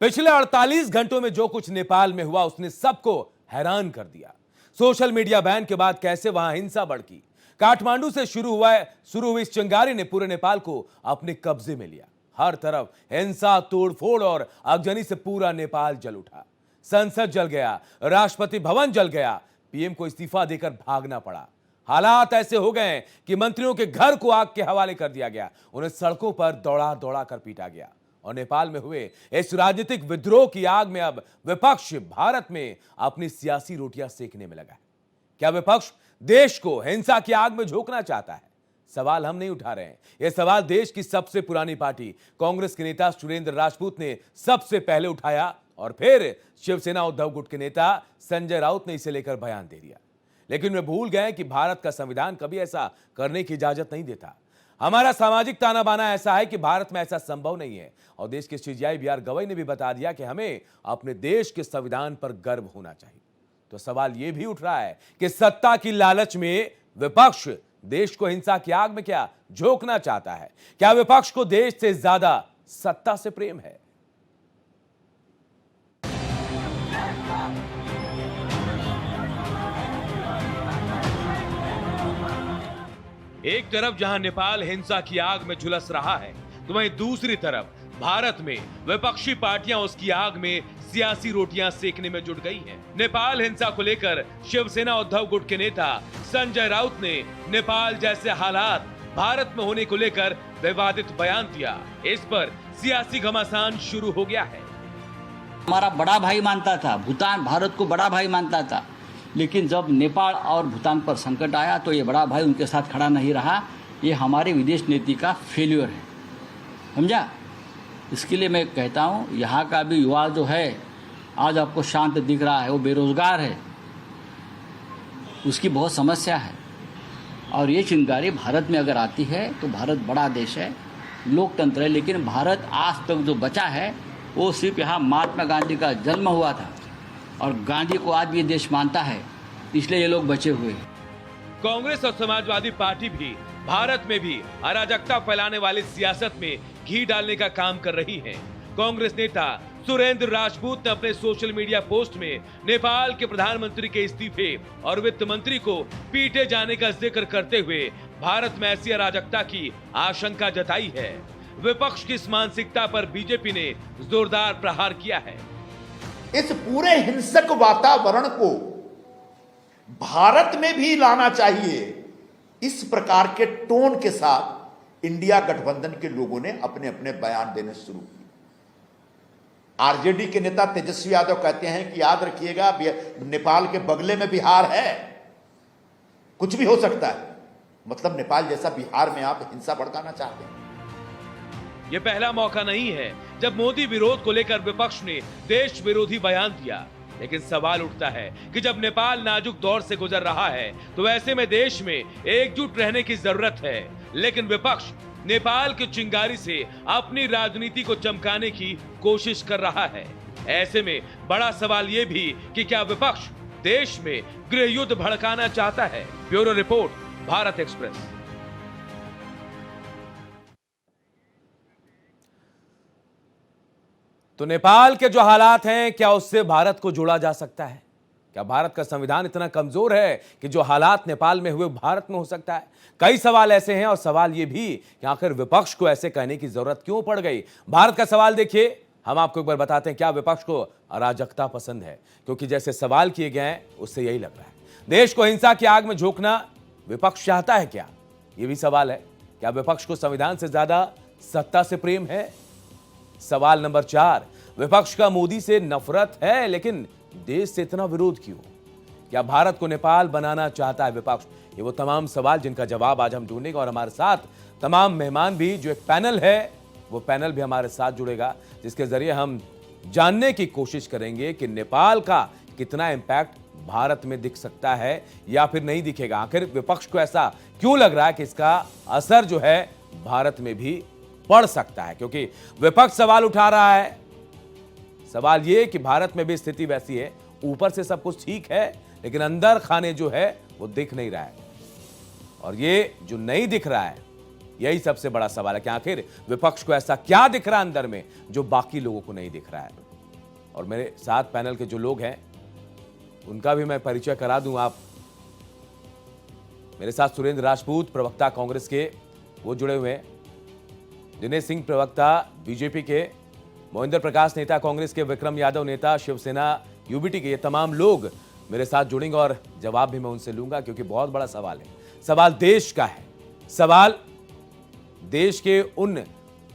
पिछले 48 घंटों में जो कुछ नेपाल में हुआ उसने सबको हैरान कर दिया। सोशल मीडिया बैन के बाद कैसे वहां हिंसा भड़की। काठमांडू से शुरू हुई इस चिंगारी ने पूरे नेपाल को अपने कब्जे में लिया। हर तरफ हिंसा, तोड़फोड़ और आगजनी से पूरा नेपाल जल उठा। संसद जल गया, राष्ट्रपति भवन जल गया, पीएम को इस्तीफा देकर भागना पड़ा। हालात ऐसे हो गए कि मंत्रियों के घर को आग के हवाले कर दिया गया, उन्हें सड़कों पर दौड़ा दौड़ा कर पीटा गया। और नेपाल में हुए इस राजनीतिक विद्रोह की आग में अब विपक्ष भारत में अपनी सियासी रोटियां सेकने में लगा है। क्या विपक्ष देश को हिंसा की आग में झोंकना चाहता है? सवाल हम नहीं उठा रहे हैं, यह सवाल देश की सबसे पुरानी पार्टी कांग्रेस के नेता सुरेंद्र राजपूत ने सबसे पहले उठाया और फिर शिवसेना उद्धव गुट के नेता संजय राउत ने इसे लेकर बयान दे दिया। लेकिन वे भूल गए कि भारत का संविधान कभी ऐसा करने की इजाजत नहीं देता। हमारा सामाजिक ताना बाना ऐसा है कि भारत में ऐसा संभव नहीं है। और देश के सीजीआई बीआर गवई ने भी बता दिया कि हमें अपने देश के संविधान पर गर्व होना चाहिए। तो सवाल यह भी उठ रहा है कि सत्ता की लालच में विपक्ष देश को हिंसा की आग में क्या झोंकना चाहता है? क्या विपक्ष को देश से ज्यादा सत्ता से प्रेम है? एक तरफ जहां नेपाल हिंसा की आग में झुलस रहा है, तो वहीं दूसरी तरफ भारत में विपक्षी पार्टियां उसकी आग में सियासी रोटियां सेकने में जुट गई हैं। नेपाल हिंसा को लेकर शिवसेना उद्धव गुट के नेता संजय राउत ने नेपाल जैसे हालात भारत में होने को लेकर विवादित बयान दिया। इस पर सियासी घमासान शुरू हो गया है। हमारा बड़ा भाई मानता था, भूटान भारत को बड़ा भाई मानता था, लेकिन जब नेपाल और भूटान पर संकट आया तो ये बड़ा भाई उनके साथ खड़ा नहीं रहा। ये हमारे विदेश नीति का फेल्योर है, समझा। इसके लिए मैं कहता हूँ, यहाँ का भी युवा जो है आज आपको शांत दिख रहा है, वो बेरोजगार है, उसकी बहुत समस्या है। और ये चिंगारी भारत में अगर आती है तो भारत बड़ा देश है, लोकतंत्र है, लेकिन भारत आज तक जो बचा है वो सिर्फ यहाँ महात्मा गांधी का जन्म हुआ था और गांधी को आज भी ये देश मानता है, इसलिए ये लोग बचे हुए हैं। कांग्रेस और समाजवादी पार्टी भी भारत में भी अराजकता फैलाने वाली सियासत में घी डालने का काम कर रही है। कांग्रेस नेता सुरेंद्र राजपूत ने अपने सोशल मीडिया पोस्ट में नेपाल के प्रधानमंत्री के इस्तीफे और वित्त मंत्री को पीटे जाने का जिक्र करते हुए भारत में ऐसी अराजकता की आशंका जताई है। विपक्ष की इस मानसिकता पर बीजेपी ने जोरदार प्रहार किया है। इस पूरे हिंसक वातावरण को भारत में भी लाना चाहिए, इस प्रकार के टोन के साथ इंडिया गठबंधन के लोगों ने अपने अपने बयान देने शुरू किए। आरजेडी के नेता तेजस्वी यादव कहते हैं कि याद रखिएगा, नेपाल के बगले में बिहार है, कुछ भी हो सकता है। मतलब नेपाल जैसा बिहार में आप हिंसा भड़काना चाहते हैं। यह पहला मौका नहीं है जब मोदी विरोध को लेकर विपक्ष ने देश विरोधी बयान दिया। लेकिन सवाल उठता है कि जब नेपाल नाजुक दौर से गुजर रहा है तो ऐसे में देश में एकजुट रहने की जरूरत है। लेकिन विपक्ष नेपाल की चिंगारी से अपनी राजनीति को चमकाने की कोशिश कर रहा है। ऐसे में बड़ा सवाल यह भी कि क्या विपक्ष देश में गृह युद्ध भड़काना चाहता है? Bureau report, Bharat express. तो नेपाल के जो हालात हैं, क्या उससे भारत को जोड़ा जा सकता है? क्या भारत का संविधान इतना कमजोर है कि जो हालात नेपाल में हुए भारत में हो सकता है? कई सवाल ऐसे हैं और सवाल ये भी कि आखिर विपक्ष को ऐसे कहने की जरूरत क्यों पड़ गई? भारत का सवाल देखिए, हम आपको एक बार बताते हैं क्या विपक्ष को अराजकता पसंद है, क्योंकि जैसे सवाल किए गए हैं उससे यही लग रहा है। देश को हिंसा की आग में झोंकना विपक्ष चाहता है क्या? यह भी सवाल है। क्या विपक्ष को संविधान से ज्यादा सत्ता से प्रेम है? सवाल नंबर 4, विपक्ष का मोदी से नफरत है, लेकिन देश से इतना विरोध क्यों? क्या भारत को नेपाल बनाना चाहता है विपक्ष? ये वो तमाम सवाल जिनका जवाब आज हम ढूंढेंगे और हमारे साथ तमाम मेहमान भी, जो एक पैनल है वो पैनल भी हमारे साथ जुड़ेगा, जिसके जरिए हम जानने की कोशिश करेंगे कि नेपाल का कितना इंपैक्ट भारत में दिख सकता है या फिर नहीं दिखेगा। आखिर विपक्ष को ऐसा क्यों लग रहा है कि इसका असर जो है भारत में भी पड़ सकता है? क्योंकि विपक्ष सवाल उठा रहा है। सवाल यह कि भारत में भी स्थिति वैसी है, ऊपर से सब कुछ ठीक है लेकिन अंदर खाने जो है वो दिख नहीं रहा है। और ये जो नहीं दिख रहा है, यही सबसे बड़ा सवाल है कि आखिर विपक्ष को ऐसा क्या दिख रहा है अंदर में जो बाकी लोगों को नहीं दिख रहा है। और मेरे साथ पैनल के जो लोग हैं उनका भी मैं परिचय करा दूं। आप मेरे साथ सुरेंद्र राजपूत प्रवक्ता कांग्रेस के, वो जुड़े हुए हैं। दिनेश सिंह प्रवक्ता बीजेपी के, मोहिंदर प्रकाश नेता कांग्रेस के, विक्रम यादव नेता शिवसेना यूबीटी के, ये तमाम लोग मेरे साथ जुड़ेंगे और जवाब भी मैं उनसे लूंगा, क्योंकि बहुत बड़ा सवाल है। सवाल देश का है, सवाल देश के उन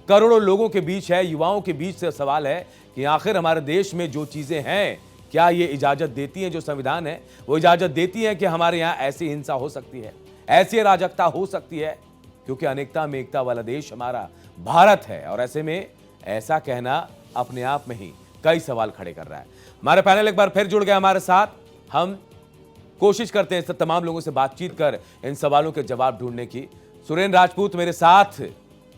करोड़ों लोगों के बीच है, युवाओं के बीच से सवाल है कि आखिर हमारे देश में जो चीजें हैं, क्या ये इजाजत देती हैं, जो संविधान है वो इजाजत देती है कि हमारे यहां ऐसी हिंसा हो सकती है, ऐसी अराजकता हो सकती है? क्योंकि अनेकता में एकता वाला देश हमारा भारत है, और ऐसे में ऐसा कहना अपने आप में ही कई सवाल खड़े कर रहा है। हमारे पैनल एक बार फिर जुड़ गए हमारे साथ। हम कोशिश करते हैं तमाम लोगों से बातचीत कर इन सवालों के जवाब ढूंढने की। सुरेंद्र राजपूत मेरे साथ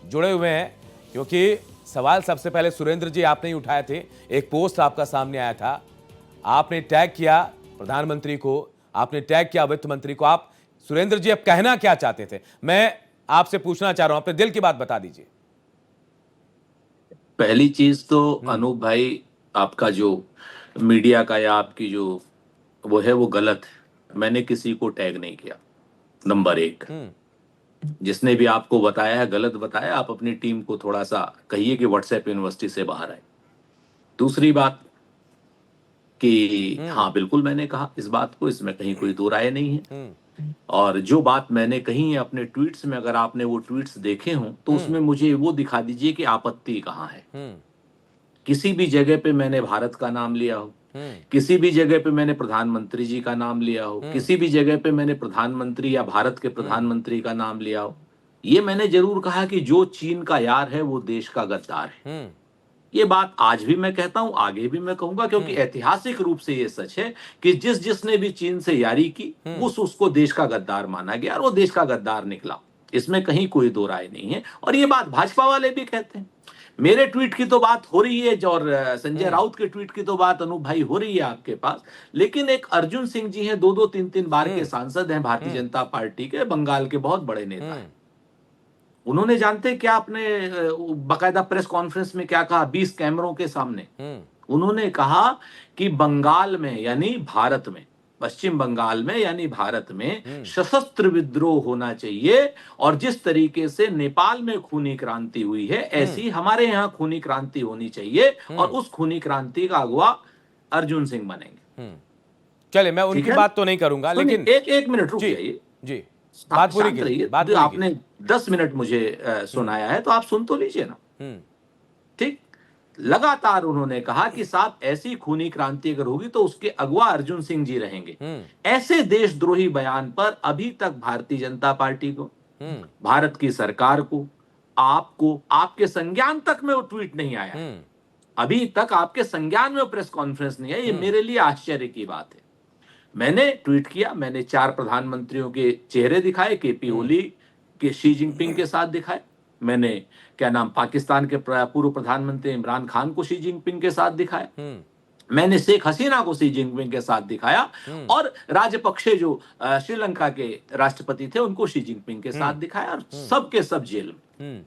जुड़े हुए हैं, क्योंकि सवाल सबसे पहले सुरेंद्र जी आपने ही उठाए थे। एक पोस्ट आपका सामने आया था, आपने टैग किया प्रधानमंत्री को, आपने टैग किया वित्त मंत्री को। आप सुरेंद्र जी अब कहना क्या चाहते थे, मैं आपसे पूछना चाह रहा हूं, अपने दिल की बात बता दीजिए। पहली चीज तो अनूप भाई, आपका जो मीडिया का या आपकी जो वो है वो गलत है। मैंने किसी को टैग नहीं किया, नंबर एक। जिसने भी आपको बताया है गलत बताया। आप अपनी टीम को थोड़ा सा कहिए कि व्हाट्सएप यूनिवर्सिटी से बाहर आए। दूसरी बात कि हाँ बिल्कुल मैंने कहा इस बात को, इसमें कहीं कोई दो राय नहीं है। और जो बात मैंने कही है अपने ट्वीट्स में, अगर आपने वो ट्वीट्स देखे हों तो उसमें मुझे वो दिखा दीजिए कि आपत्ति कहाँ है। किसी भी जगह पे मैंने भारत का नाम लिया हो, किसी भी जगह पे मैंने प्रधानमंत्री जी का नाम लिया हो, किसी भी जगह पे मैंने प्रधानमंत्री या भारत के प्रधानमंत्री का नाम लिया हो, ये मैंने जरूर कहा कि जो चीन का यार है वो देश का गद्दार है। ये बात आज भी मैं कहता हूं, आगे भी मैं कहूंगा, क्योंकि ऐतिहासिक रूप से ये सच है कि जिसने भी चीन से यारी की उसको देश का गद्दार माना गया और वो देश का गद्दार निकला। इसमें कहीं कोई दो राय नहीं है। और ये बात भाजपा वाले भी कहते हैं। मेरे ट्वीट की तो बात हो रही है और संजय राउत के ट्वीट की तो बात अनूप भाई हो रही है आपके पास, लेकिन एक अर्जुन सिंह जी हैं, 2-2 3-3 बार के सांसद हैं भारतीय जनता पार्टी के, बंगाल के बहुत बड़े नेता हैं। उन्होंने जानते क्या अपने बाकायदा प्रेस कॉन्फ्रेंस में क्या कहा 20 कैमरों के सामने? उन्होंने कहा कि बंगाल में यानी भारत में, पश्चिम बंगाल में यानी भारत में सशस्त्र विद्रोह होना चाहिए, और जिस तरीके से नेपाल में खूनी क्रांति हुई है ऐसी हमारे यहाँ खूनी क्रांति होनी चाहिए, और उस खूनी क्रांति का अगुवा अर्जुन सिंह बनेंगे। चलिए, मैं उनकी बात तो नहीं करूंगा, लेकिन एक मिनट रुक जाइए जी, बात पूरी कीजिए। बात आपने 10 मिनट मुझे सुनाया है तो आप सुन तो लीजिए ना। ठीक, लगातार उन्होंने कहा कि साहब ऐसी खूनी क्रांति अगर होगी तो उसके अगुवा अर्जुन सिंह जी रहेंगे। ऐसे देशद्रोही बयान पर अभी तक भारतीय जनता पार्टी को, भारत की सरकार को, आपको, आपके संज्ञान तक में वो ट्वीट नहीं आया। अभी तक आपके संज्ञान में प्रेस कॉन्फ्रेंस नहीं है। ये मेरे लिए आश्चर्य की बात है। मैंने ट्वीट किया, मैंने 4 प्रधानमंत्रियों के चेहरे दिखाए, केपी ओली के शी जिनपिंग के साथ दिखाए, मैंने क्या नाम पाकिस्तान के पूर्व प्रधानमंत्री इमरान खान को शी जिनपिंग के साथ दिखाया, मैंने शेख हसीना को शी जिनपिंग के साथ दिखाया, और राजपक्षे जो श्रीलंका के राष्ट्रपति थे उनको शी जिनपिंग के साथ दिखाया, और सबके सब जेल में।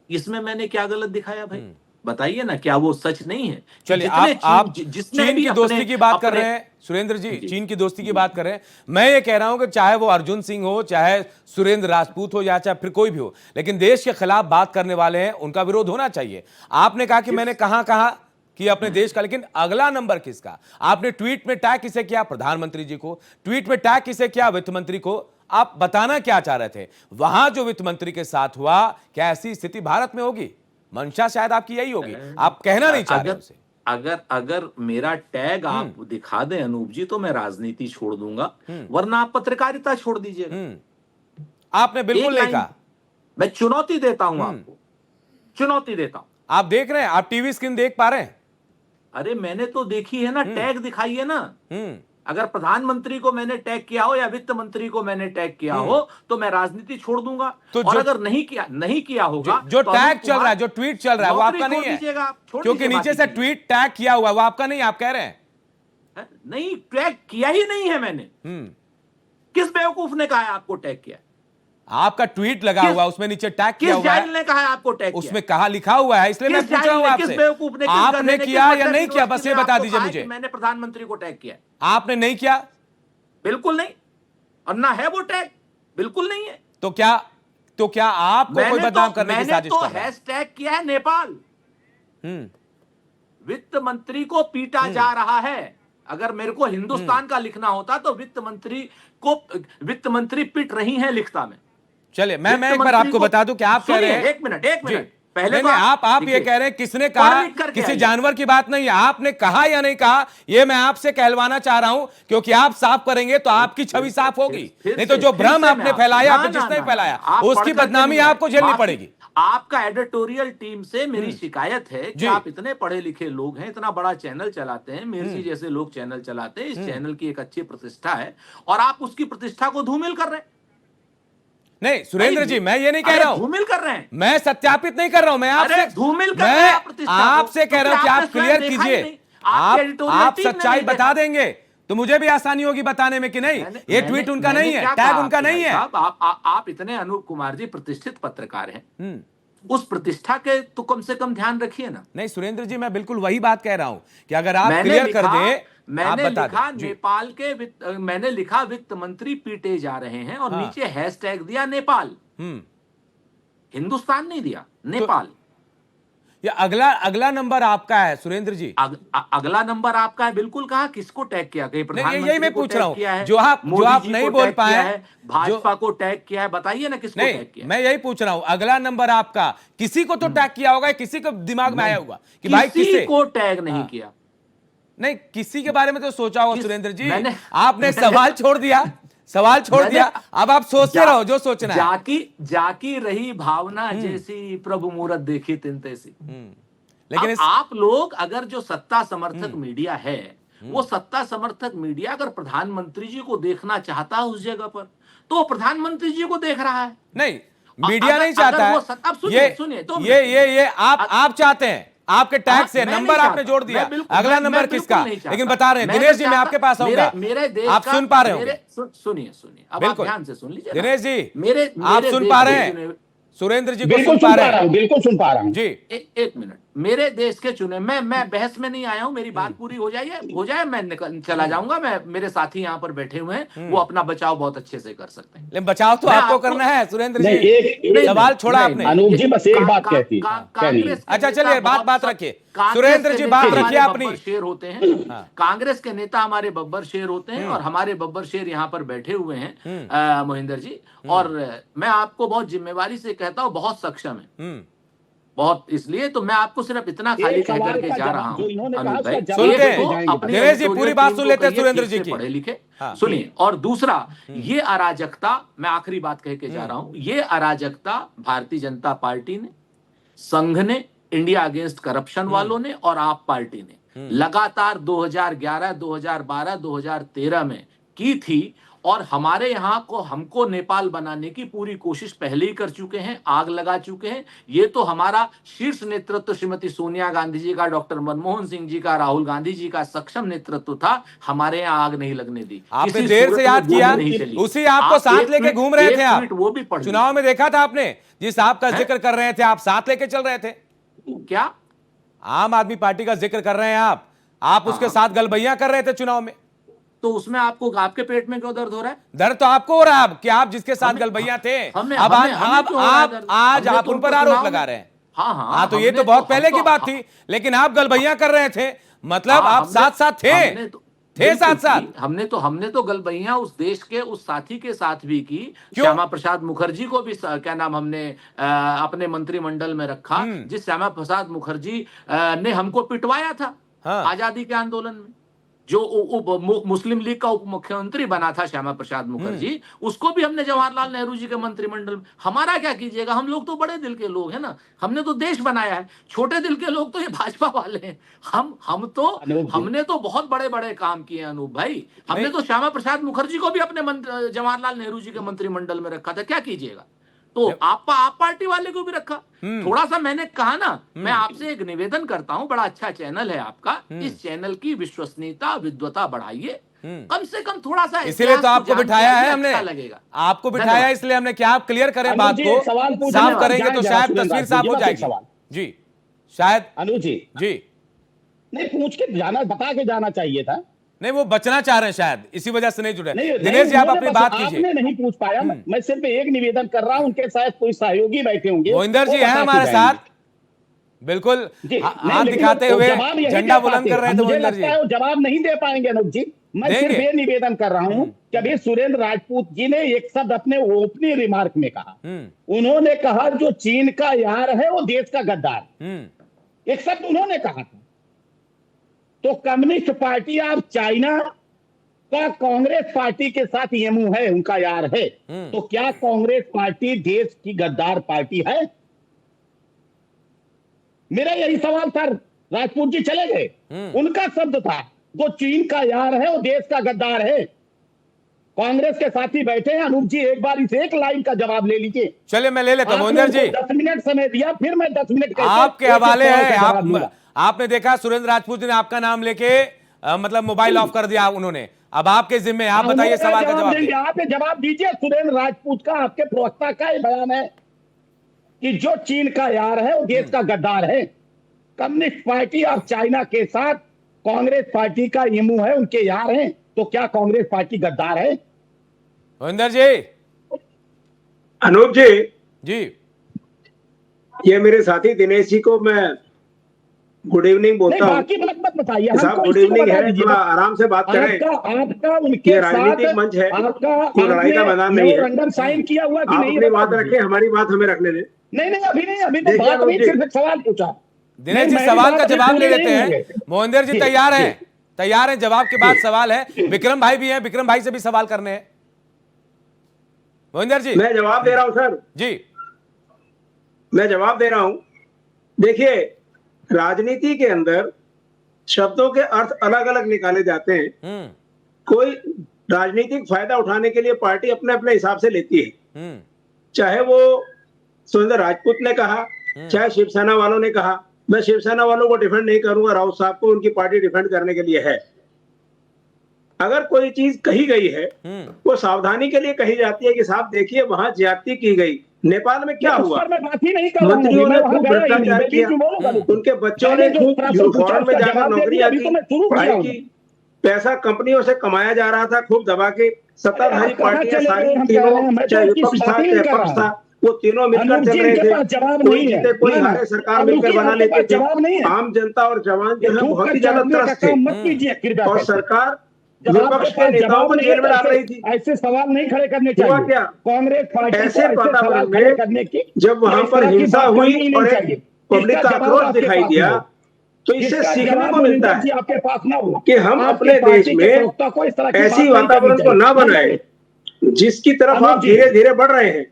इसमें मैंने क्या गलत दिखाया भाई? बताइए ना, क्या वो सच नहीं है? चलिए, आप चीन की दोस्ती की बात कर रहे हैं सुरेंद्र जी, चीन की दोस्ती की बात कर रहे हैं। मैं ये कह रहा हूं कि चाहे वो अर्जुन सिंह हो, चाहे सुरेंद्र राजपूत हो, या चाहे फिर कोई भी हो, लेकिन देश के खिलाफ बात करने वाले हैं, उनका विरोध होना चाहिए। आपने कहा कि मैंने कहां कहा कि अपने देश का, लेकिन अगला नंबर किसका? आपने ट्वीट में टैग किसे किया? प्रधानमंत्री जी को। ट्वीट में टैग किसे किया? वित्त मंत्री को। आप बताना क्या चाह रहे थे? वहां जो वित्त मंत्री के साथ हुआ, क्या ऐसी स्थिति भारत में होगी? मंशा शायद आपकी यही होगी, आप कहना नहीं चाह रहे उसे। अगर मेरा टैग आप दिखा दें अनूप जी तो मैं राजनीति छोड़ दूंगा, वरना आप पत्रकारिता छोड़ दीजिएगा। आपने बिल्कुल नहीं कहा। मैं चुनौती देता हूं आपको, चुनौती देता हूं। आप देख रहे हैं, आप टीवी स्क्रीन देख पा रहे हैं? अरे मैंने तो देखी है ना, टैग दिखाइए ना। अगर प्रधानमंत्री को मैंने टैग किया हो या वित्त मंत्री को मैंने टैग किया हो तो मैं राजनीति छोड़ दूंगा। तो और अगर नहीं किया होगा, जो टैग चल रहा है, जो ट्वीट चल रहा है, वो आपका नहीं है, क्योंकि नीचे से ट्वीट टैग किया हुआ, वो आपका नहीं, आप कह रहे हैं। नहीं, टैग किया ही नहीं है मैंने। किस बेवकूफ ने कहा है आपको टैग किया? आपका ट्वीट लगा हुआ, उसमें नीचे टैग किया किस हुआ जाहिल है, ने कहा है आपको टैग किया? उसमें कहा लिखा हुआ है, इसलिए मैं किस पूछ रहा हूं जाहिल ने, किस आपसे, बेवकूफ ने, किस आपने गधे ने, किया किस या नहीं किया, मदर बस ये यूनिवर्सिटी बता ने दीजिए आपको कहा मुझे। कि मैंने प्रधानमंत्री को टैग किया? आपने नहीं किया? बिल्कुल नहीं। और ना है वो टैग, बिल्कुल नहीं है। तो क्या आपको कोई बदनाम करने की साजिश कर रहा है? मैंने तो हैशटैग किया है नेपाल। वित्त मंत्री को पीटा जा रहा है। अगर मेरे को हिंदुस्तान का लिखना होता तो वित्त मंत्री पिट रही हैं लिखता मैं। चलिए मैं एक बार आपको बता दूं कि आप कह रहे हैं, एक मिनट पहले नहीं, आप ये कह रहे हैं किसने कहा, किसी जानवर की बात नहीं है, आपने कहा या नहीं कहा, ये मैं आपसे कहलवाना चाह रहा हूं, क्योंकि आप साफ करेंगे तो आपकी छवि साफ होगी, नहीं तो जो भ्रम आपने फैलाया, आपने जिसने फैलाया, उसकी बदनामी आपको झेलनी पड़ेगी। आपका एडिटोरियल टीम से मेरी शिकायत है कि आप इतने पढ़े लिखे लोग हैं, इतना बड़ा चैनल चलाते हैं, मिर्ची जैसे लोग चैनल चलाते हैं, इस चैनल की एक अच्छी प्रतिष्ठा है और आप उसकी प्रतिष्ठा को धूमिल कर रहे हैं। नहीं सुरेंद्र जी, मैं ये नहीं कह रहा हूं, धूमिल कर रहे हैं, मैं सत्यापित नहीं कर रहा हूं, मैं आपसे धूमिल कर रहे हैं प्रतिष्ठा को। आपसे कह रहा हूं कि आप क्लियर कीजिए, आप सच्चाई बता देंगे तो मुझे भी आसानी होगी बताने में कि नहीं ये ट्वीट उनका नहीं है, टैग उनका नहीं है। आप इतने अनूप कुमार जी प्रतिष्ठित पत्रकार हैं, उस प्रतिष्ठा के तो कम से कम ध्यान रखिए ना। नहीं सुरेंद्र जी, मैं बिल्कुल वही बात कह रहा हूं कि अगर आप क्लियर कर दें, मैंने लिखा नेपाल के मैंने लिखा वित्त मंत्री पीटे जा रहे हैं और नीचे हैशटैग दिया नेपाल, हिंदुस्तान नहीं दिया, नेपाल। ये अगला नंबर आपका है सुरेंद्र जी, अगला नंबर आपका है, बिल्कुल। कहा किसको टैग किया? कहीं प्रधानमंत्री यही मैं पूछ रहा हूं, जो आप नहीं बोल पाए, भाजपा को टैग किया है, बताइए ना किसको टैग किया? मैं यही पूछ रहा हूं, अगला नंबर आपका किसी को तो टैग किया होगा, किसी को दिमाग में आया होगा कि भाई किसी को टैग नहीं किया। नहीं, किसी के बारे में तो सोचा होगा सुरेंद्र जी, आपने सवाल छोड़ दिया, अब आप सोचते रहो जो सोचना है। जाकी रही भावना जैसी, प्रभु मूरत देखी तिन तैसी। लेकिन आप लोग अगर जो सत्ता समर्थक मीडिया है, वो सत्ता समर्थक मीडिया अगर प्रधानमंत्री जी को देखना चाहता है उस जगह पर, तो वो प्रधानमंत्री जी को देख रहा है। नहीं, मीडिया नहीं चाहता है। ये आप चाहते हैं, आपके टैग से नंबर आपने जोड़ दिया, अगला नंबर किसका? लेकिन बता रहे हैं दिनेश जी, मैं आपके पास आऊंगा, आप सुन पा रहे हो? सुनिए, अब आप ध्यान से सुन लीजिए दिनेश जी, आप सुन पा रहे हैं? सुरेंद्र जी को सुन पा रहे हैं? बिल्कुल सुन पा रहा हूं जी। एक मिनट, मेरे देश के चुने, मैं बहस में नहीं आया हूं, मेरी बात पूरी हो जाए मैं चला जाऊंगा। मेरे साथी यहाँ पर बैठे हुए हैं, वो अपना बचाव बहुत अच्छे से कर सकते हैं। लेकिन बचाव तो आपको करना है सुरेंद्र जी, सवाल छोड़ा आपने। अनूप जी बस एक बात कहती है। अच्छा चलिए, बात रखिए सुरेंद्र जी, बात रखिए अपनी। शेर होते हैं, कांग्रेस के नेता हमारे बब्बर शेर होते हैं और हमारे बब्बर शेर यहाँ पर बैठे हुए हैं मोहिंदर जी, और मैं आपको बहुत जिम्मेवारी से कहता हूँ, बहुत सक्षम है, बहुत। इसलिए तो मैं आपको सिर्फ इतना खाली कह करके जा रहा हूँ अनूप भाई, दिनेश जी पूरी बात सुन लेते हैं सुरेंद्र जी की, पढ़े लिखे सुनिए। और दूसरा, ये अराजकता, मैं आखिरी बात कह के जा रहा हूँ, ये अराजकता भारतीय जनता पार्टी ने, संघ ने, इंडिया अगेंस्ट करप्शन वालों ने और आप पार्टी ने लगातार 2011, 2012, 2013 में की थी, और हमारे यहाँ को हमको नेपाल बनाने की पूरी कोशिश पहले ही कर चुके हैं, आग लगा चुके हैं। ये तो हमारा शीर्ष नेतृत्व श्रीमती सोनिया गांधी जी का, डॉक्टर मनमोहन सिंह जी का, राहुल गांधी जी का सक्षम नेतृत्व था, हमारे यहाँ आग नहीं लगने दी। आपने देर से याद किया, उसी आपको साथ लेके घूम रहे थे आप, वो भी पढ़ चुनाव में देखा था आपने, जिस आपका जिक्र कर रहे थे, आप साथ लेके चल रहे थे। क्या आम आदमी पार्टी का जिक्र कर रहे हैं आप उसके साथ गलबैया कर रहे थे चुनाव में, तो उसमें आपको, आपके पेट में क्यों दर्द हो रहा है? दर्द तो आपको हो रहा है कि आप जिसके साथ गलबैया थे, अब आज आप उन पर आरोप लगा रहे हैं। हाँ, तो ये तो बहुत पहले की बात थी, लेकिन आप गलबैया कर रहे थे, मतलब आप साथ थे साथ। हमने तो गलबैया उस देश के उस साथी के साथ भी की। श्यामा प्रसाद मुखर्जी को भी क्या नाम हमने अपने मंत्रिमंडल में रखा, जिस श्यामा प्रसाद मुखर्जी ने हमको पिटवाया था आजादी के आंदोलन में, जो मुस्लिम लीग का उप मुख्यमंत्री बना था श्यामा प्रसाद मुखर्जी, उसको भी हमने जवाहरलाल नेहरू जी के मंत्रिमंडल में। हमारा क्या कीजिएगा, हम लोग तो बड़े दिल के लोग हैं ना, हमने तो देश बनाया है। छोटे दिल के लोग तो ये भाजपा वाले हैं। हमने तो बहुत बड़े बड़े काम किए अनूप भाई। हमने तो श्यामा प्रसाद मुखर्जी को भी अपने जवाहरलाल नेहरू जी के मंत्रिमंडल में रखा था, क्या कीजिएगा। तो आप पार्टी वाले को भी रखा। थोड़ा सा मैंने कहा ना, मैं आपसे एक निवेदन करता हूं, बड़ा अच्छा चैनल है आपका, इस चैनल की विश्वसनीयता, विद्वता बढ़ाइए, कम से कम थोड़ा सा इसीलिए तो इतिहास आपको को जान बिठाया के है आइए, हमने, अच्छा लगेगा। आपको बिठाया है इसलिए हमने, क्या आप क्लियर करें अनुज बात जी, को, एक सवाल पूछने साफ में करेंगे जाए तो जरा शायद सुरेंद्र तस्वीर राजपूत साफ जी, हो बस एक जाएगी। सवाल। जी शायद। अनुज जी, जी नहीं पूछ के जाना, बता के जाना चाहिए था। नहीं, वो बचना चाह रहे हैं शायद, इसी वजह से नहीं जुड़े। नहीं दिनेश जी आप उन्होंने अपनी बस, बात कीजिए। आपने नहीं पूछ पाया। मैं सिर्फ एक निवेदन कर रहा हूं, उनके साथ कोई सहयोगी बैठे होंगे, मोहिंदर जी वो हैं बता के हमारे जाएंगे। साथ, बिल्कुल जी, नहीं, हाथ लेकिन दिखाते वो हुए जवाब यही झंडा दे बुलंद पाते। कर रहे थे मुझे मोहिंदर लगता जी। है वो जवाब नहीं दे पाएंगे अनुज जी। मैं सिर्फ देंगे। ये निवेदन कर रहा हूं कि अभी सुरेंद्र राजपूत जी ने एक शब्द अपने ओपनिंग रिमार्क में कहा। उन्होंने कहा जो चीन का यार है वो देश का गद्दार, एक शब्द उन्होंने कहा था। तो कम्युनिस्ट पार्टी ऑफ चाइना का कांग्रेस पार्टी के साथ ये मुंह है, उनका यार है, तो क्या कांग्रेस पार्टी देश की गद्दार पार्टी है? मेरा यही सवाल था। राजपूत जी चले गए, उनका शब्द था जो चीन का यार है वो देश का गद्दार है। कांग्रेस के साथी बैठे हैं, अनूप जी एक बार इस एक लाइन का जवाब ले लीजिए। चलिए मैं ले लेता हूं मोहिंदर जी। 10 मिनट समय दिया, फिर मैं 10 मिनट आपके हवाले है। आपने देखा सुरेंद्र राजपूत जी ने आपका नाम लेके मतलब मोबाइल ऑफ कर दिया उन्होंने। अब आपके जिम्मे, आप बताइए सवाल का जवाब दीजिए। आप जवाब दीजिए। सुरेंद्र राजपूत का, आपके प्रवक्ता का ये बयान है कि जो चीन का यार है वो देश का गद्दार है। कम्युनिस्ट पार्टी ऑफ चाइना के साथ कांग्रेस पार्टी का ये मुंह है, उनके यार हैं, तो क्या कांग्रेस पार्टी गद्दार है? मोहिंदर जी। अनूप जी, जी ये मेरे साथी दिनेश जी को मैं गुड इवनिंग बोलता हूँ। बाकी बात मत बताइए साहब गुड इवनिंग है, थोड़ा आराम से बात करें। आपका उनके ये राजनीतिक मंच है, कोई लड़ाई का मैदान नहीं है। साइन किया हुआ कि आप नहीं? अपनी बात रखें, हमारी बात हमें रखने दें। नहीं, अभी तो बात नहीं, सिर्फ सवाल पूछा। दिनेश जी सवाल का जवाब ले लेते हैं। मोहिंदर जी तैयार हैं? तैयार हैं? जवाब के बाद सवाल है। विक्रम भाई भी हैं, विक्रम भाई से भी सवाल करने हैं। मोहिंदर जी। मैं जवाब दे रहा हूं सर जी, मैं जवाब दे रहा हूं। देखिए, राजनीति के अंदर शब्दों के अर्थ अलग अलग निकाले जाते हैं। कोई राजनीतिक फायदा उठाने के लिए पार्टी अपने अपने हिसाब से लेती है। चाहे वो सुरेंद्र राजपूत ने कहा, चाहे शिवसेना वालों ने कहा। मैं शिवसेना वालों को डिफेंड नहीं करूंगा, राउत साहब को उनकी पार्टी डिफेंड करने के लिए है। अगर कोई चीज कही गई है वो सावधानी के लिए कही जाती है कि साहब देखिए वहां ज्यादती की गई। नेपाल में क्या हुआ? मंत्रियों ने खूब भ्रष्टाचार किया, उनके बच्चों ने खूब फॉरेन में जाकर नौकरियां की, पढ़ाई की, पैसा कंपनियों से कमाया जा रहा था खूब दबा के। सत्ताधारी पार्टियां सारी तीनों, चाहे विपक्ष था चाहे पक्ष था, वो तीनों मिलकर चल रहे थे। कोई जीते कोई हारे, सरकार मिलकर बना लेते थे। आम जनता और जवान जो है बहुत ही ज्यादा त्रस्त थे और सरकार विपक्ष के नेताओं को जेल में डाल रही थी। ऐसे सवाल नहीं खड़े करने चाहिए। हुआ क्या? कांग्रेस पार्टी ऐसे वातावरण में जब वहां पर हिंसा हुई और एक पब्लिक का आक्रोश दिखाई दिया, तो इससे सीखने को मिलता है आपके पास ना हो कि हम अपने देश में ऐसी वातावरण को ना बनाए जिसकी तरफ आप धीरे धीरे बढ़ रहे हैं।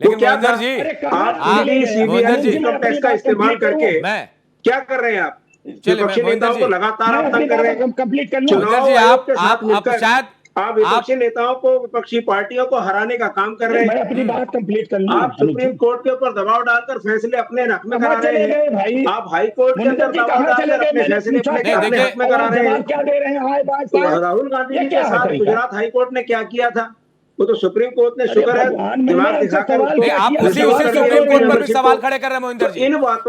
तो क्या मोहिंदर जी, आप सीबीआई इनकम टैक्स का इस्तेमाल करके क्या कर रहे हैं? आप विपक्षी नेताओं को लगातार आप तंग कर रहे हैं। कंप्लीट कर चुनाव आयोग के साथ मिलकर शायद आप विपक्षी नेताओं को, विपक्षी पार्टियों को हराने का काम कर रहे हैं। मैं अपनी बात कंप्लीट कर लूं। आप सुप्रीम कोर्ट के ऊपर दबाव डालकर फैसले अपने हक में करा रहे हैं। आप हाई कोर्ट के अंदर दबाव डालकर अपने फैसले अपने हक में करा रहे हैं। क्या दे रहे हैं? राहुल गांधी जी के साथ गुजरात हाई कोर्ट ने क्या किया था? वो तो सुप्रीम कोर्ट ने शुक्र है दिमाग दिखाकर आप उसी सुप्रीम कोर्ट पर भी सवाल खड़े कर रहे हैं। मोहिंदर जी,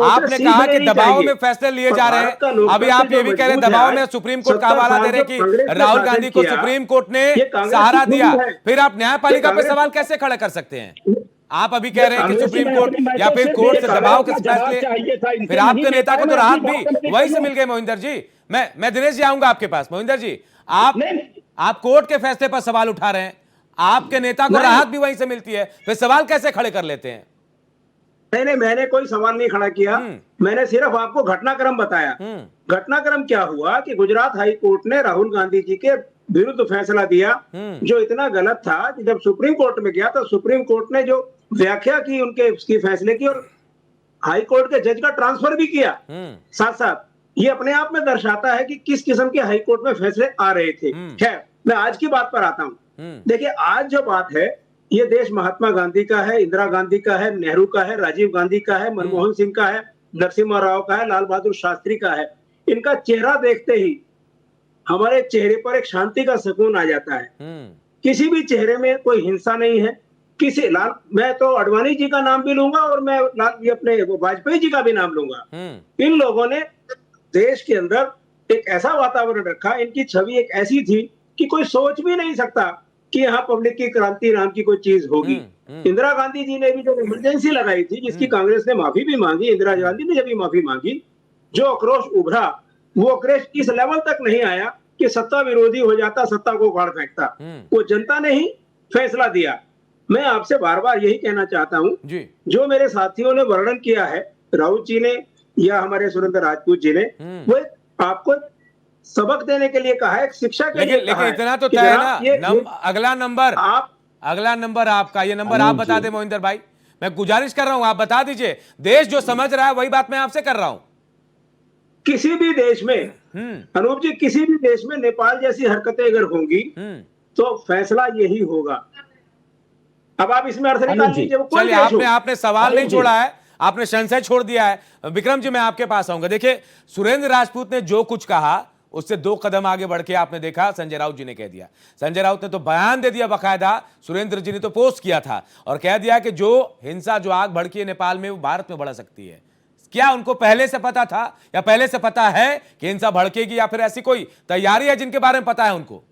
आपने कहा कि दबाव में फैसले लिए जा रहे हैं। अभी आप ये भी कह रहे हैं दबाव में सुप्रीम कोर्ट का हवाला दे रहे हैं कि राहुल गांधी को सुप्रीम कोर्ट ने सहारा दिया। फिर आप न्यायपालिका पे सवाल कैसे खड़े कर सकते हैं? आप अभी कह रहे हैं कि सुप्रीम कोर्ट या फिर कोर्ट से दबाव के फैसले, फिर आपके नेता को तो राहत भी वही से मिल गए। मोहिंदर जी, मैं दिनेश जी आऊंगा आपके पास। मोहिंदर जी, आप कोर्ट के फैसले पर सवाल उठा रहे हैं, आपके नेता को राहत भी वहीं से मिलती है, फिर सवाल कैसे खड़े कर लेते हैं? नहीं, मैंने कोई सवाल नहीं खड़ा किया। मैंने सिर्फ आपको घटनाक्रम बताया। घटनाक्रम क्या हुआ कि गुजरात हाई कोर्ट ने राहुल गांधी जी के विरुद्ध फैसला दिया जो इतना गलत था कि जब सुप्रीम कोर्ट में गया तो सुप्रीम कोर्ट ने जो व्याख्या की उनके उसकी फैसले की और हाई कोर्ट के जज का ट्रांसफर भी किया साथ साथ। ये अपने आप में दर्शाता है कि किस किस्म के हाई कोर्ट में फैसले आ रहे थे। खैर, मैं आज की बात पर आता हूं। देखिए, आज जो बात है ये देश महात्मा गांधी का है, इंदिरा गांधी का है, नेहरू का है, राजीव गांधी का है, मनमोहन सिंह का है, नरसिम्हा राव का है, लाल बहादुर शास्त्री का है। इनका चेहरा देखते ही हमारे चेहरे पर एक शांति का सुकून आ जाता है। किसी भी चेहरे में कोई हिंसा नहीं है। मैं तो अडवाणी जी का नाम भी लूंगा और मैं ये अपने वो वाजपेयी जी का भी नाम लूंगा। इन लोगों ने देश के अंदर एक ऐसा वातावरण रखा, इनकी छवि एक ऐसी थी कि कोई सोच भी नहीं सकता कि यहाँ पब्लिक की क्रांति नाम की कोई चीज होगी। इंदिरा गांधी जी ने भी जब इमरजेंसी लगाई थी, जिसकी कांग्रेस ने माफी भी मांगी, इंदिरा गांधी ने जब भी माफी मांगी, जो आक्रोश उभरा वो आक्रोश इस लेवल तक नहीं आया कि सत्ता विरोधी हो जाता, सत्ता को उखाड़ फेंकता। वो जनता ने ही फैसला दिया। मैं आपसे बार बार यही कहना चाहता हूं, जो मेरे साथियों ने वर्णन किया है, राउत जी ने या हमारे सुरेंद्र राजपूत जी ने, वो आपको सबक देने के लिए कहा है, शिक्षा के लिए कहा है। लेकिन इतना तो तय है ना, अगला नंबर आपका, ये नंबर आप बता दे मोहिंदर भाई। मैं गुजारिश कर रहा हूं, आप बता दीजिए। देश जो समझ रहा है वही बात मैं आपसे कर रहा हूं। किसी भी देश में अनूप जी, किसी भी देश में नेपाल जैसी हरकतें अगर होंगी तो फैसला यही होगा। अब आप इसमें अर्थ निकाल लीजिए। चलिए, आपने सवाल नहीं छोड़ा है, आपने संशय छोड़ दिया है। विक्रम जी, मैं आपके पास आऊंगा। देखिए, सुरेंद्र राजपूत ने जो कुछ कहा उससे 2 कदम आगे बढ़ के आपने देखा संजय राउत जी ने कह दिया। संजय राउत ने तो बयान दे दिया बाकायदा, सुरेंद्र जी ने तो पोस्ट किया था और कह दिया कि जो हिंसा, जो आग भड़की है नेपाल में, वो भारत में बढ़ सकती है। क्या उनको पहले से पता था, या पहले से पता है कि हिंसा भड़केगी, या फिर ऐसी कोई तैयारी है जिनके बारे में पता है उनको?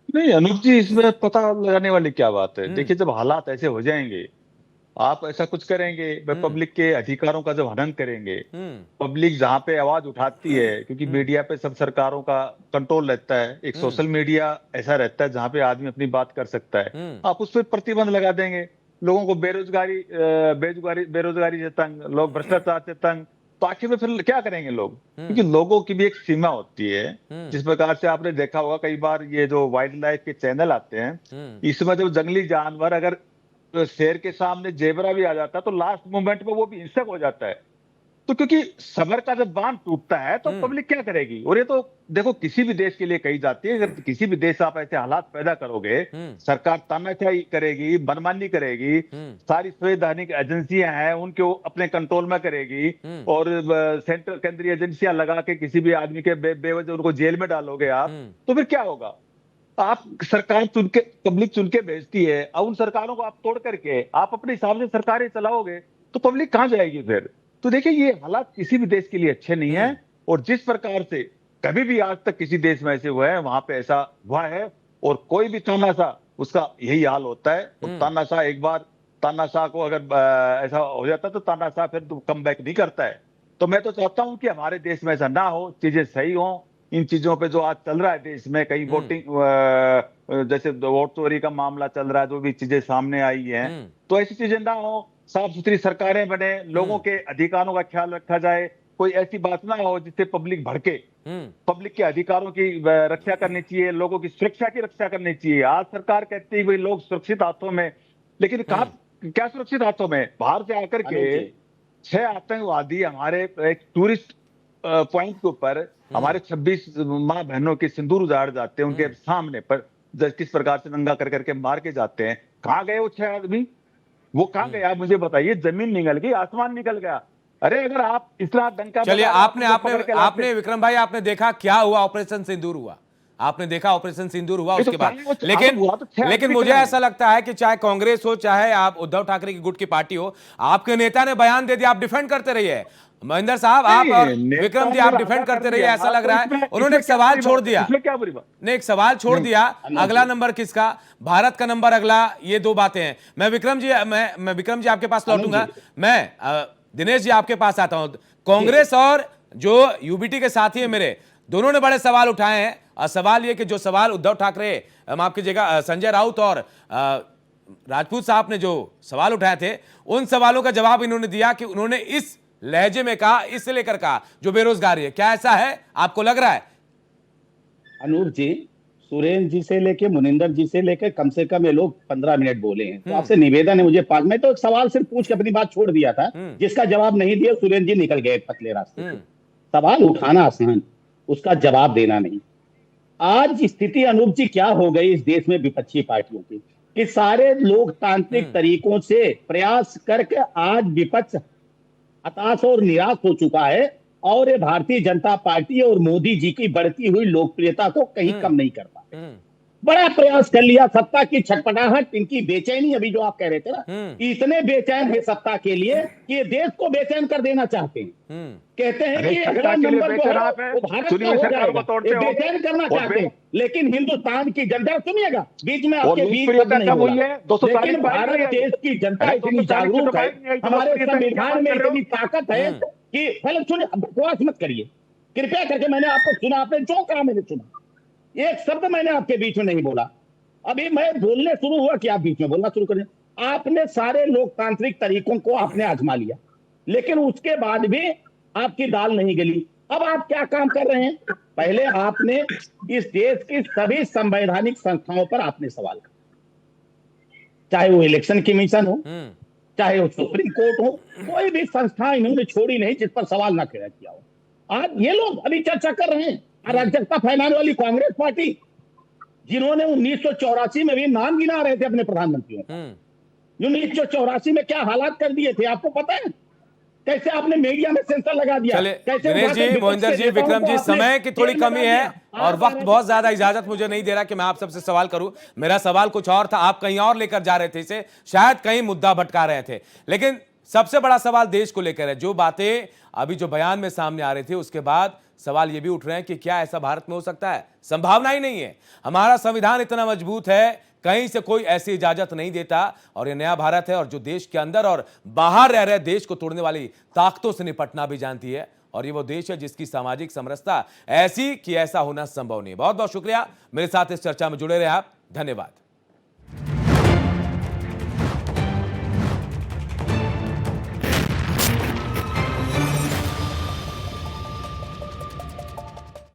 नहीं अनूप जी, इसमें पता लगाने वाली क्या बात है। देखिए, जब हालात ऐसे हो जाएंगे, आप ऐसा कुछ करेंगे, पब्लिक के अधिकारों का जब हनन करेंगे, पब्लिक जहां पे आवाज उठाती है, क्योंकि मीडिया पे सब सरकारों का कंट्रोल रहता है, एक सोशल मीडिया ऐसा रहता है जहां पे आदमी अपनी बात कर सकता है, आप उस पर प्रतिबंध लगा देंगे, लोगों को बेरोजगारी से तंग, लोग भ्रष्टाचार से तंग, तो आखिर में फिर क्या करेंगे लोग? क्योंकि लोगों की भी एक सीमा होती है। जिस प्रकार से आपने देखा होगा, कई बार ये जो वाइल्ड लाइफ के चैनल आते हैं, इसमें जब जंगली जानवर अगर शेर के सामने जेबरा भी आ जाता है तो लास्ट मोमेंट में वो भी हिंसक हो जाता है। तो क्योंकि सबर का जब बांध टूटता है तो पब्लिक क्या करेगी? और ये तो देखो, किसी भी देश के लिए कही जाती है, अगर किसी भी देश आप ऐसे हालात पैदा करोगे, सरकार तानाशाही करेगी, मनमानी करेगी, सारी संवैधानिक एजेंसियां हैं उनके अपने कंट्रोल में करेगी, और सेंट्रल केंद्रीय एजेंसियां लगा के किसी भी आदमी के बेवजह उनको जेल में डालोगे आप, तो फिर क्या होगा? आप सरकार चुन के, पब्लिक चुन के भेजती है, अब उन सरकारों को आप तोड़ करके आप अपने हिसाब से सरकारें चलाओगे तो पब्लिक कहां जाएगी फिर? तो देखिए, ये हालात किसी भी देश के लिए अच्छे नहीं है, और जिस प्रकार से कभी भी आज तक किसी देश में ऐसे हुआ है, वहां पे ऐसा हुआ है, और कोई भी तानाशाह, उसका यही हाल होता है। और तानाशाह एक बार, तानाशाह को अगर ऐसा हो जाता है तो तानाशाह फिर कम बैक नहीं करता है। तो मैं तो चाहता हूं कि हमारे देश में ऐसा ना हो, चीजें सही हो। इन चीजों पे जो आज चल रहा है देश में, कहीं वोटिंग, जैसे वोट चोरी का मामला चल रहा है, जो भी चीजें सामने आई हैं, तो ऐसी चीजें ना हो, साफ सुथरी सरकारें बने, लोगों के अधिकारों का ख्याल रखा जाए, कोई ऐसी बात ना हो जिससे पब्लिक भड़के। पब्लिक के अधिकारों की रक्षा करनी चाहिए, लोगों की सुरक्षा की रक्षा करनी चाहिए। आज सरकार कहती है भाई लोग सुरक्षित हाथों में, लेकिन क्या सुरक्षित हाथों में? बाहर से आकर के 6 आतंकवादी हमारे एक टूरिस्ट पॉइंट के ऊपर हमारे 26 माँ बहनों के सिंदूर उजाड़ जाते हैं, उनके सामने पर किस प्रकार से नंगा कर करके मार के जाते हैं। कहाँ गए वो 6 आदमी? वो कहाँ गए आप मुझे बताइए? जमीन निकल गई, आसमान निकल गया। अरे अगर आप इतना डंका, चलिए, आपने विक्रम भाई, आपने देखा क्या हुआ? ऑपरेशन सिंदूर हुआ, आपने देखा ऑपरेशन सिंदूर हुआ उसके बाद। लेकिन मुझे ऐसा लगता है कि चाहे कांग्रेस हो, चाहे आप उद्धव ठाकरे की गुट की पार्टी हो, आपके नेता ने बयान दे दिया, आप डिफेंड करते रहिए। महेंद्र साहब, आप और विक्रम जी, आप डिफेंड करते रहिए, ऐसा लग रहा है। उन्होंने एक सवाल छोड़ दिया, एक सवाल छोड़ दिया, अगला नंबर किसका? भारत का नंबर अगला। ये 2 बातें हैं। मैं विक्रम जी आपके पास लौटूंगा। मैं दिनेश जी आपके पास आता हूं। कांग्रेस और जो यूबीटी के साथी है मेरे, दोनों ने बड़े सवाल उठाए हैं। और सवाल ये कि जो सवाल उद्धव ठाकरे, माफ कीजिएगा, संजय राउत और राजपूत साहब ने जो सवाल उठाए थे, उन सवालों का जवाब इन्होंने दिया कि उन्होंने इस लहजे में कहा, इससे लेकर कहा जो बेरोजगारी है। क्या ऐसा है, आपको लग रहा है? अनूप जी, सुरेंद्र जी से लेके मुनिंदर जी से लेके कम से कम ये लोग 15 मिनट बोले हैं। तो आपसे निवेदन है, मुझे मैं तो एक सवाल सिर्फ पूछ के अपनी बात छोड़ दिया था, जिसका जवाब नहीं दिया। सुरेंद्र जी निकल गए पतले रास्ते से। सवाल उठाना आसान, उसका जवाब देना नहीं। आज स्थिति अनूप जी क्या हो गई इस देश में विपक्षी पार्टियों की, कि सारे लोकतांत्रिक तरीकों से प्रयास करके आज विपक्ष हताश और निराश हो चुका है और ये भारतीय जनता पार्टी और मोदी जी की बढ़ती हुई लोकप्रियता को कहीं कम नहीं कर पाते। बड़ा प्रयास कर लिया, सत्ता की छटपटाहट, इनकी बेचैनी, अभी जो आप कह रहे थे ना, इतने बेचैन है सत्ता के लिए कि ये देश को बेचैन कर देना चाहते हैं। कहते हैं कि अगला नंबर जो है वो भारत का हो जाएगा, ये बेचैन करना चाहते हैं। लेकिन हिंदुस्तान की जनता, सुनिएगा, बीच में आपके बीच नहीं बोला, लेकिन भारत देश की जनता इतनी जागरूक है, हमारे संविधान में इतनी ताकत है कि पहले सुनिए, बकवास मत करिए कृपया करके। मैंने आपको सुना, आपने जो कहा मैंने सुना, एक शब्द मैंने आपके बीच में नहीं बोला। अभी मैं बोलने शुरू हुआ कि आप बीच में बोलना शुरू करें। आपने सारे लोकतांत्रिक तरीकों को आपने आजमा लिया, लेकिन उसके बाद भी आपकी दाल नहीं गली। अब आप क्या काम कर रहे हैं? पहले आपने इस देश की सभी संवैधानिक संस्थाओं पर आपने सवाल किया, चाहे वो इलेक्शन कमीशन हो, चाहे वो सुप्रीम कोर्ट हो, कोई भी संस्था इन्होंने छोड़ी नहीं जिस पर सवाल ना खड़ा किया हो। आज ये लोग अभी चर्चा कर रहे हैं अराजकता फैलाने वाली कांग्रेस पार्टी, जिन्होंने 1984 में भी नाम गिना रहे थे अपने प्रधानमंत्रियों का, 1984 में क्या हालात कर दिए थे आपको पता है? कैसे आपने मीडिया में सेंसर लगा दिया, कैसे दिनेश जी, मोहिंदर जी, विक्रम जी, समय की थोड़ी कमी है और वक्त बहुत ज्यादा इजाजत मुझे नहीं दे रहा कि मैं आप सबसे सवाल करूं। मेरा सवाल कुछ और था, आप कहीं और लेकर जा रहे थे इसे, शायद कहीं मुद्दा भटका रहे थे। लेकिन सबसे बड़ा सवाल देश को लेकर है। जो बातें अभी जो बयान में सामने आ रही थी, उसके बाद सवाल ये भी उठ रहे हैं कि क्या ऐसा भारत में हो सकता है? संभावना ही नहीं है। हमारा संविधान इतना मजबूत है, कहीं से कोई ऐसी इजाजत नहीं देता। और ये नया भारत है और जो देश के अंदर और बाहर रह रहे देश को तोड़ने वाली ताकतों से निपटना भी जानती है। और ये वो देश है जिसकी सामाजिक समरसता ऐसी कि ऐसा होना संभव नहीं। बहुत बहुत शुक्रिया मेरे साथ इस चर्चा में जुड़े रहे आप। धन्यवाद।